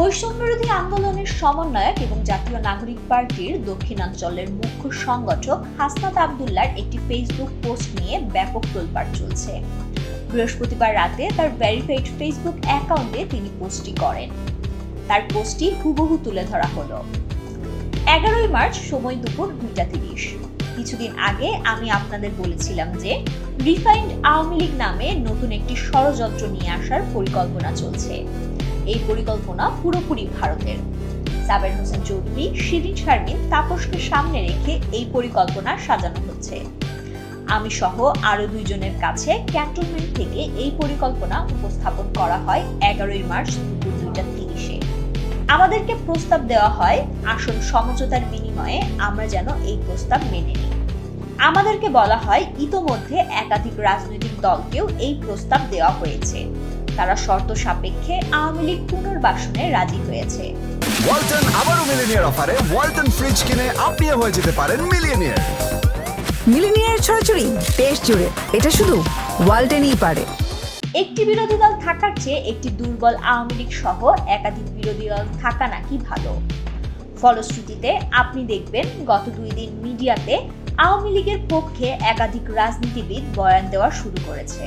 বৈষম্যবিরোধী আন্দোলনের সমন্বয়ক এবং জাতীয় নাগরিক পার্টির দক্ষিণাঞ্চলের মুখ্য সংগঠক হাসনাত আব্দুল্লাহর একটি ফেসবুক পোস্ট নিয়ে ব্যাপক তোলপাড় চলছে। বৃহস্পতিবার রাতে তার ভেরিফাইড ফেসবুক অ্যাকাউন্টে তিনি পোস্টটি করেন। তার পোস্টটি হুবহু তুলে ধরা হলো। 11 মার্চ, সময় দুপুর 2:30। কিছুদিন আগে আমি আপনাদের বলেছিলাম যে রিফাইন্ড আওয়ামী লীগ নামে নতুন একটি ষড়যন্ত্র নিয়ে আসার পরিকল্পনা চলছে। এই পরিকল্পনা পুরোপুরি ভারতের। সাবের হোসেন চৌধুরী, শিরিন শারমিন, তাপসকে সামনে রেখে এই পরিকল্পনা সাজানো হচ্ছে। আমি সহ আরো 2 জনের কাছে ক্যান্টনমেন্ট থেকে এই পরিকল্পনা উপস্থাপন করা হয় 11 মার্চ দুপুর 2:30-এ। আমাদেরকে প্রস্তাব দেওয়া হয় আসল সমঝোতার বিনিময়ে আমরা যেন এই প্রস্তাব মেনে নিই। আমাদেরকে বলা হয় ইতোমধ্যে একাধিক রাজনৈতিক দলকেও এই প্রস্তাব দেওয়া হয়েছে। তারা শর্ত সাপেক্ষে আওয়ামী লীগ পুনর্বাসনে রাজি হয়েছে। ওয়ালটন আবারও মিলিনিয়ার অফারে ওয়ালটন ফ্রিজ কিনে আপনিও হয়ে যেতে পারেন মিলিয়নিয়ার। মিলিনিয়ার ছড়াছড়ি দেশ জুড়ে, এটা শুধু ওয়ালটনই পারে। একটি বিরোধী দল থাকার চেয়ে একটি দুর্বল আওয়ামী লীগ সহ একাধিক বিরোধী দল থাকা নাকি ভালো। ফলশ্রুতিতে আপনি দেখবেন গত 2 দিন মিডিয়াতে আওয়ামী লীগের পক্ষে একাধিক রাজনীতিবিদ বয়ান দেওয়া শুরু করেছে।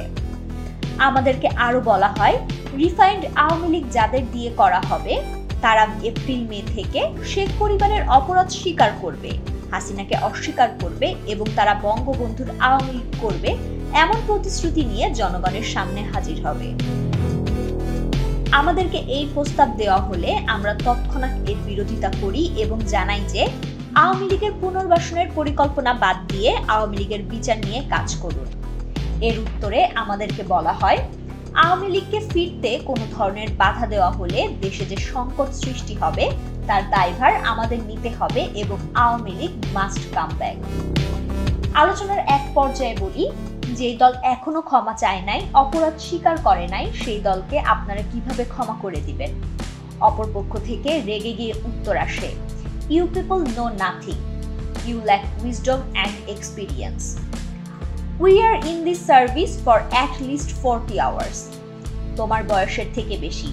আমাদেরকে আরো বলা হয় রিফাইন্ড আওয়ামী লীগ যাদের দিয়ে করা হবে তারা এপ্রিল-মে থেকে শেখ পরিবারের অপরাধ স্বীকার করবে, হাসিনাকে অস্বীকার করবে এবং তারা বঙ্গবন্ধুর আওয়ামী লীগ করবে এমন প্রতিশ্রুতি নিয়ে জনগণের সামনে হাজির হবে। আমাদেরকে এই প্রস্তাব দেওয়া হলে আমরা তৎক্ষণাৎ এর বিরোধিতা করি এবং জানাই যে আওয়ামী লীগের পুনর্বাসনের পরিকল্পনা বাদ দিয়ে আওয়ামী লীগের বিচার নিয়ে কাজ করুন। এর উত্তরে আমাদেরকে বলা হয় আওয়ামী লীগকে ফিরতে কোনো ধরনের বাধা দেওয়া হলে দেশে যে সংকট সৃষ্টি হবে তার দায়ভার আমাদের নিতে হবে এবং Awami League must come back. আলোচনার এক পর্যায়ে বলি, যে দল এখনো ক্ষমা চায় নাই, অপরাধ স্বীকার করে নাই, সেই দলকে আপনারা কিভাবে ক্ষমা করে দিবেন? অপরপক্ষ থেকে রেগে গিয়ে উত্তর আসে, you people know nothing, you lack wisdom and experience. We are in this service for at least 40 hours. তোমার বয়সের থেকে বেশি।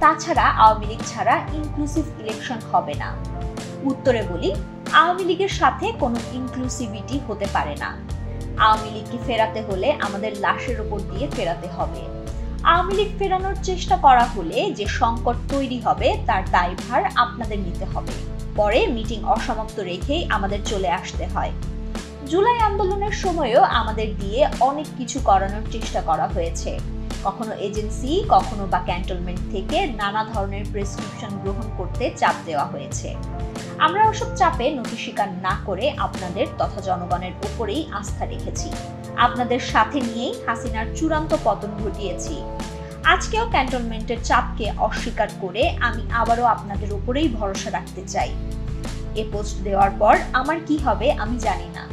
তাছাড়া আওয়ামী লীগ ছাড়া ইনক্লুসিভ ইলেকশন হবে না। উত্তরে বলি, আওয়ামী লীগের সাথে কোনো ইনক্লুসিভিটি হতে পারে না। আওয়ামী লীগকে ফেরাতে হলে আমাদের লাশের উপর দিয়ে ফেরাতে হবে। আওয়ামী লীগ ফেরানোর চেষ্টা করা হলে যে সংকট তৈরি হবে তার দায়ভার আপনাদের নিতে হবে। পরে মিটিং অসমাপ্ত রেখেই আমাদের চলে আসতে হয়। জুলাই আন্দোলনের সময়ও আমাদের দিয়ে অনেক কিছু করানোর চেষ্টা করা হয়েছে। কখনো এজেন্সি, কখনো বা ক্যান্টনমেন্ট থেকে নানা ধরনের প্রেসক্রিপশন গ্রহণ করতে চাপ দেওয়া হয়েছে। আমরা ওসব চাপে নতি স্বীকার না করে আপনাদের তথা জনগণের উপরেই আস্থা রেখেছি। আপনাদের সাথে নিয়েই হাসিনার চূড়ান্ত পতন ঘটিয়েছি। আজকেও ক্যান্টনমেন্টের চাপকে অস্বীকার করে আমি আবারও আপনাদের উপরেই ভরসা রাখতে চাই। এ পোস্ট দেওয়ার পর আমার কি হবে আমি জানি না।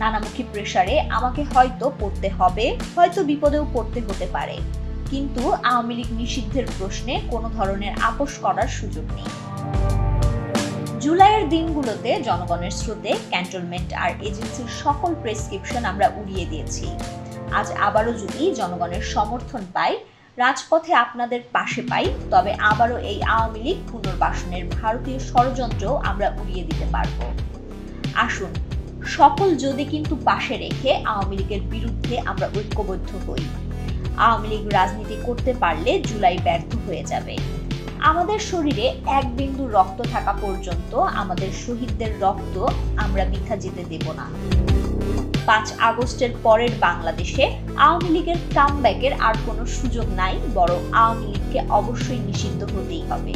নানামুখী প্রেসারে আমাকে হয়তো পড়তে হবে, হয়তো বিপদেও পড়তে হতে পারে, কিন্তু আওয়ামী লীগ নিষিদ্ধের প্রশ্নে কোনো ধরনের আপোষ করার সুযোগ নেই। জুলাইয়ের দিনগুলোতে জনগণের স্রোতে ক্যান্টনমেন্ট আর এজেন্সির সকল প্রেসক্রিপশন আমরা উড়িয়ে দিয়েছি। আজ আবারও যদি জনগণের সমর্থন পাই, রাজপথে আপনাদের পাশে পাই, তবে আবারও এই আওয়ামী লীগ পুনর্বাসনের ভারতীয় ষড়যন্ত্রও আমরা উড়িয়ে দিতে পারব। আসুন সকল যদি কিন্তু পাশে রেখে আওয়ামী লীগের বিরুদ্ধে আমরা ঐক্যবদ্ধ হই। আওয়ামী লীগ রাজনীতি করতে পারলে জুলাই ব্যর্থ হয়ে যাবে। আমাদের শরীরে এক বিন্দু রক্ত থাকা পর্যন্ত আমাদের শহীদদের রক্ত আমরা বৃথা যেতে দেব না। 5 আগস্টের পরের বাংলাদেশে আওয়ামী লীগের কামব্যাকের আর কোনো সুযোগ নাই, বরং আওয়ামী লীগকে অবশ্যই নিষিদ্ধ হতেই হবে।